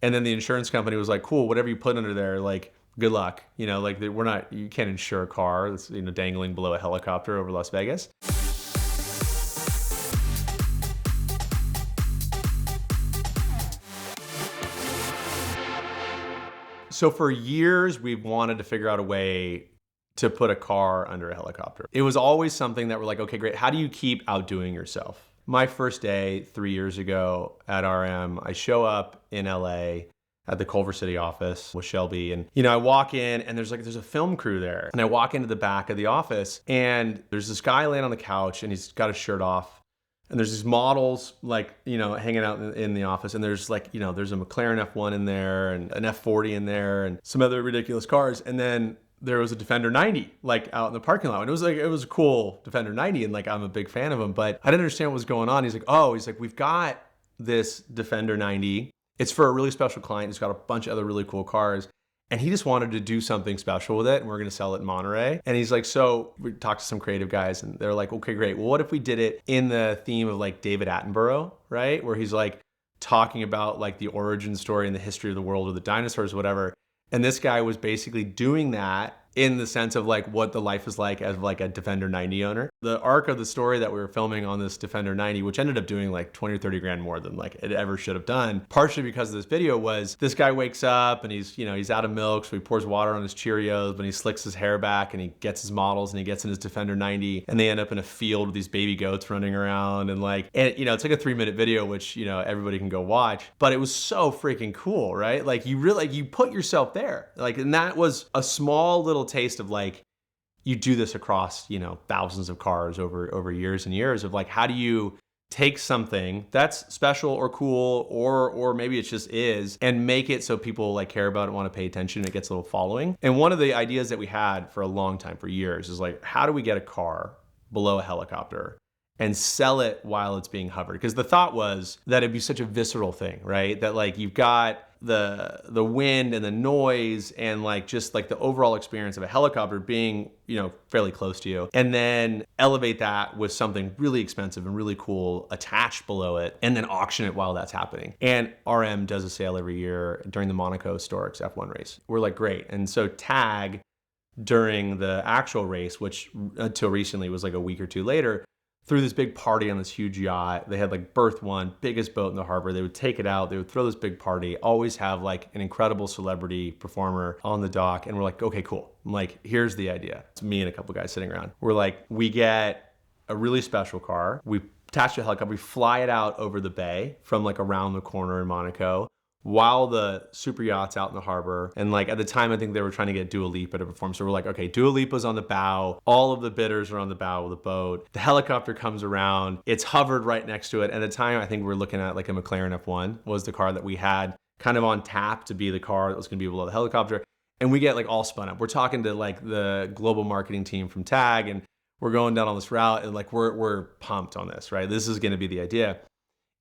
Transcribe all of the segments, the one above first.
And then the insurance company was like, cool, whatever you put under there, like, good luck. Like you can't insure a car that's, dangling below a helicopter over Las Vegas. So for years, we've wanted to figure out a way to put a car under a helicopter. It was always something that we're like, okay, great. How do you keep outdoing yourself? My first day 3 years ago at RM, I show up in LA at the Culver City office with Shelby. And, I walk in and there's a film crew there. And I walk into the back of the office and there's this guy laying on the couch and he's got his shirt off. And there's these models hanging out in the office. And there's there's a McLaren F1 in there and an F40 in there and some other ridiculous cars. And then there was a Defender 90 out in the parking lot. And it was a cool Defender 90. And I'm a big fan of him, but I didn't understand what was going on. He's like, we've got this Defender 90. It's for a really special client who's got a bunch of other really cool cars. And he just wanted to do something special with it. And we're going to sell it in Monterey. And he's like, so we talked to some creative guys and they're like, okay, great. Well, what if we did it in the theme of David Attenborough, right? Where he's talking about the origin story and the history of the world or the dinosaurs or whatever. And this guy was basically doing that in the sense of what the life is like as a Defender 90 owner. The arc of the story that we were filming on this Defender 90, which ended up doing 20 or 30 grand more than it ever should have done, partially because of this video, was this guy wakes up and he's out of milk, so he pours water on his Cheerios, but he slicks his hair back and he gets his models and he gets in his Defender 90 and they end up in a field with these baby goats running around and it's a 3-minute video, which everybody can go watch, but it was so freaking cool, right? You put yourself there, and that was a small little taste of you do this across thousands of cars over years and years of how do you take something that's special or cool or maybe it just is and make it so people care about it, want to pay attention, and it gets a little following. And one of the ideas that we had for a long time, for years, is how do we get a car below a helicopter and sell it while it's being hovered? Because the thought was that it'd be such a visceral thing, right? That you've got the wind and the noise and just the overall experience of a helicopter being fairly close to you, and then elevate that with something really expensive and really cool attached below it, and then auction it while that's happening. And RM does a sale every year during the Monaco Storks F1 race. We're great. And so Tag, during the actual race, which until recently was a week or two later, threw this big party on this huge yacht. They had Berth 1, biggest boat in the harbor. They would take it out. They would throw this big party, always have an incredible celebrity performer on the dock. And we're okay, cool. I'm here's the idea. It's me and a couple guys sitting around. We're we get a really special car. We attach to a helicopter. We fly it out over the bay from around the corner in Monaco, while the super yacht's out in the harbor. And at the time, I think they were trying to get Dua Lipa to perform. So we're okay, Dua Lipa's on the bow. All of the bidders are on the bow of the boat. The helicopter comes around. It's hovered right next to it. At the time, I think we were looking at a McLaren F1 was the car that we had kind of on tap to be the car that was gonna be below the helicopter. And we get all spun up. We're talking to the global marketing team from Tag, and we're going down on this route, and we're pumped on this, right? This is gonna be the idea.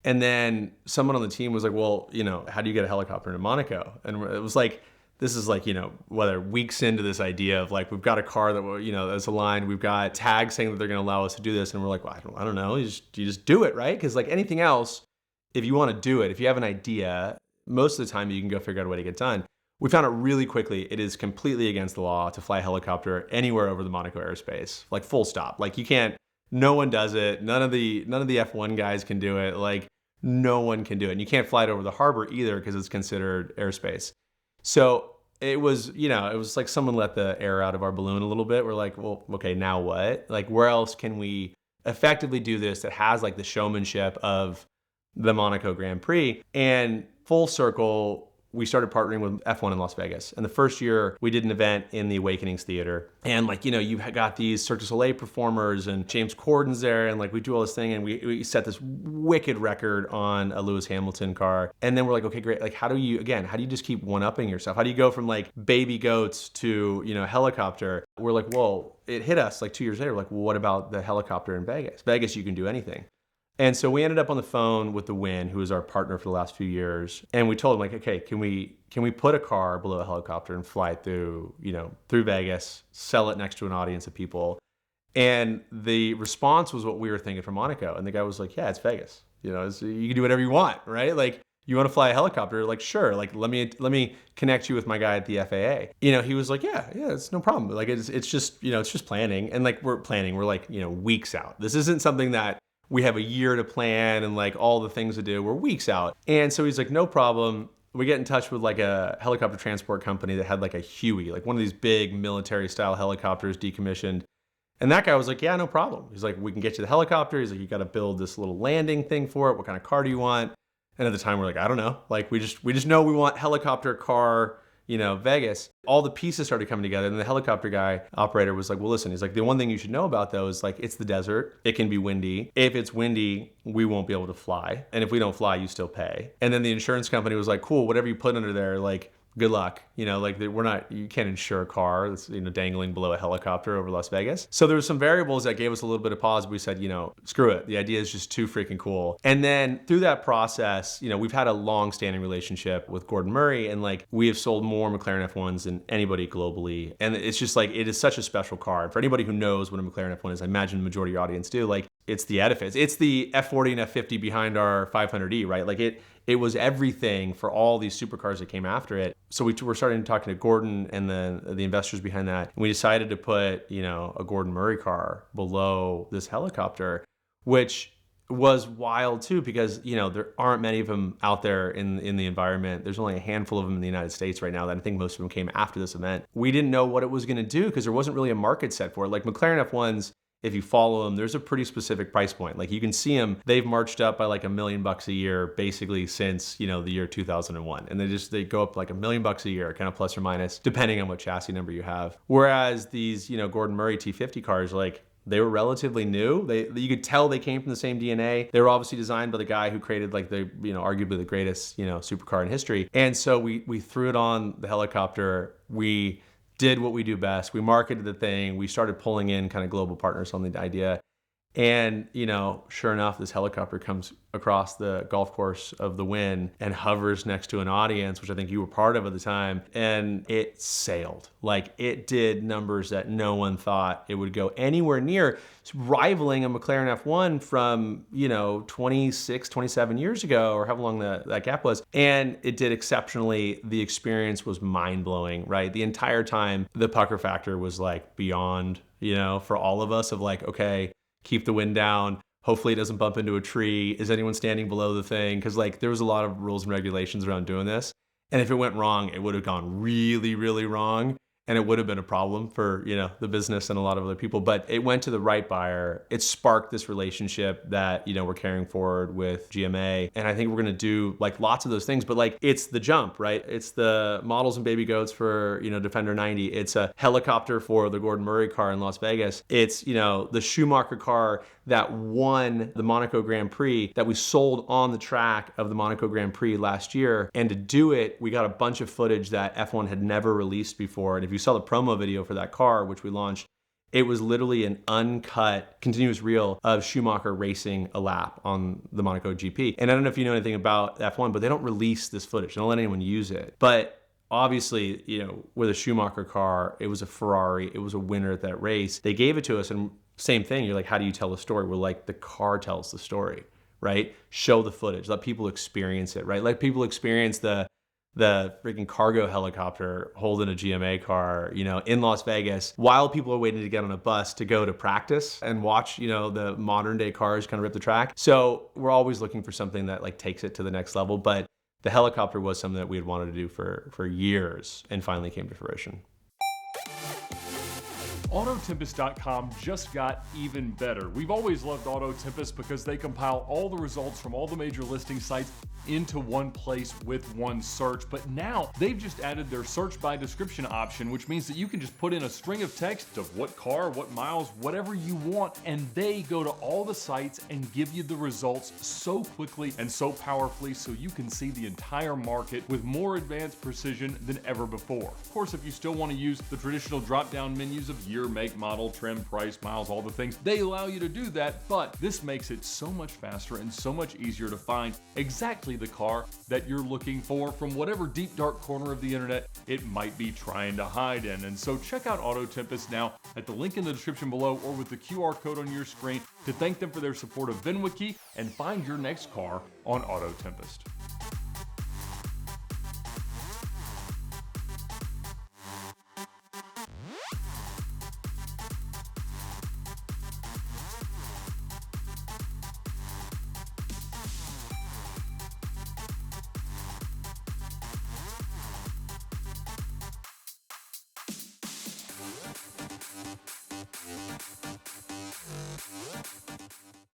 And then someone on the team was well, how do you get a helicopter into Monaco? And it was this is whether weeks into this idea of we've got a car that, that's aligned. We've got Tag saying that they're going to allow us to do this. And we're well, I don't know. You just do it, right? Because anything else, if you want to do it, if you have an idea, most of the time you can go figure out a way to get done. We found out really quickly, it is completely against the law to fly a helicopter anywhere over the Monaco airspace, full stop. You can't. No one does it. None of the F1 guys can do it. No one can do it. And you can't fly it over the harbor either because it's considered airspace. So it was, it was someone let the air out of our balloon a little bit. We're well, okay, now what? Where else can we effectively do this that has the showmanship of the Monaco Grand Prix? And full circle, we started partnering with F1 in Las Vegas. And the first year we did an event in the Awakenings Theater. And you got these Cirque du Soleil performers and James Corden's there. And we do all this thing and we set this wicked record on a Lewis Hamilton car. And then we're okay, great. How do you just keep one-upping yourself? How do you go from baby goats to, helicopter? We're whoa, it hit us 2 years later. Well, what about the helicopter in Vegas? Vegas, you can do anything. And so we ended up on the phone with the Win, who was our partner for the last few years. And we told him okay, can we put a car below a helicopter and fly it through Vegas, sell it next to an audience of people? And the response was what we were thinking from Monaco. And the guy was yeah, it's Vegas. You can do whatever you want, right? you want to fly a helicopter? Like, sure. Like, let me connect you with my guy at the FAA. He was like, yeah, it's no problem. Like, it's just, it's just planning. And like, we're like, weeks out. This isn't something that we have a year to plan and like all the things to do. We're weeks out. And so he's like, no problem. We get in touch with like a helicopter transport company that had like a Huey, like one of these big military style helicopters decommissioned. And that guy was like, yeah, no problem. He's like, we can get you the helicopter. He's like, you got to build this little landing thing for it. What kind of car do you want? And at the time we're like, I don't know. Like we just know we want helicopter car, Vegas. All the pieces started coming together. And the helicopter guy, operator, was like, well, listen, he's like, the one thing you should know about though is like, it's the desert. It can be windy. If it's windy, we won't be able to fly. And if we don't fly, you still pay. And then the insurance company was like, cool, whatever you put under there, like, good luck. You can't insure a car that's, dangling below a helicopter over Las Vegas. So there were some variables that gave us a little bit of pause. We said, screw it. The idea is just too freaking cool. And then through that process, we've had a long standing relationship with Gordon Murray, and like we have sold more McLaren F1s than anybody globally. And it's just like, it is such a special car. And for anybody who knows what a McLaren F1 is, I imagine the majority of your audience do, like it's the edifice. It's the F40 and F50 behind our 500E, right? Like it was everything for all these supercars that came after it. So we were starting to talk to Gordon and the investors behind that. And we decided to put, a Gordon Murray car below this helicopter, which was wild too, because, there aren't many of them out there in the environment. There's only a handful of them in the United States right now that I think most of them came after this event. We didn't know what it was going to do because there wasn't really a market set for it. Like McLaren F1s, if you follow them, there's a pretty specific price point. Like you can see them, they've marched up by like $1 million a year, basically since, the year 2001. And they go up like $1 million a year, kind of plus or minus, depending on what chassis number you have. Whereas these, Gordon Murray T50 cars, like they were relatively new. You could tell they came from the same DNA. They were obviously designed by the guy who created like the, arguably the greatest, supercar in history. And so we threw it on the helicopter. We did what we do best. We marketed the thing. We started pulling in kind of global partners on the idea. And, sure enough, this helicopter comes across the golf course of the Wynn and hovers next to an audience, which I think you were part of at the time. And it sailed. Like it did numbers that no one thought it would go anywhere near, rivaling a McLaren F1 from, 26, 27 years ago, or however long that gap was. And it did exceptionally. The experience was mind blowing, right? The entire time, the pucker factor was like beyond, for all of us of like, okay, keep the wind down. Hopefully it doesn't bump into a tree. Is anyone standing below the thing? Because like there was a lot of rules and regulations around doing this. And if it went wrong, it would have gone really, really wrong. And it would have been a problem for, the business and a lot of other people. But it went to the right buyer. It sparked this relationship that, we're carrying forward with GMA. And I think we're going to do like lots of those things. But like it's the jump, right? It's the models and baby goats for, Defender 90. It's a helicopter for the Gordon Murray car in Las Vegas. It's, the Schumacher car that won the Monaco Grand Prix that we sold on the track of the Monaco Grand Prix last year. And to do it, we got a bunch of footage that F1 had never released before. And if you saw the promo video for that car, which we launched, it was literally an uncut continuous reel of Schumacher racing a lap on the Monaco GP. And I don't know if you know anything about F1, but they don't release this footage. They don't let anyone use it. But obviously, with a Schumacher car, it was a Ferrari. It was a winner at that race. They gave it to us, and same thing. You're like, how do you tell the story? We're like, the car tells the story, right? Show the footage. Let people experience it, right? Let people experience the freaking cargo helicopter holding a GMA car, in Las Vegas, while people are waiting to get on a bus to go to practice and watch, the modern day cars kind of rip the track. So we're always looking for something that like takes it to the next level. But the helicopter was something that we had wanted to do for years and finally came to fruition. Autotempest.com just got even better. We've always loved Autotempest because they compile all the results from all the major listing sites into one place with one search. But now they've just added their search by description option, which means that you can just put in a string of text of what car, what miles, whatever you want, and they go to all the sites and give you the results so quickly and so powerfully so you can see the entire market with more advanced precision than ever before. Of course, if you still want to use the traditional drop-down menus of year, make, model, trim, price, miles, all the things, they allow you to do that, but this makes it so much faster and so much easier to find exactly the car that you're looking for from whatever deep dark corner of the internet it might be trying to hide in. And so check out Auto Tempest now at the link in the description below or with the QR code on your screen to thank them for their support of VINwiki and find your next car on Auto Tempest.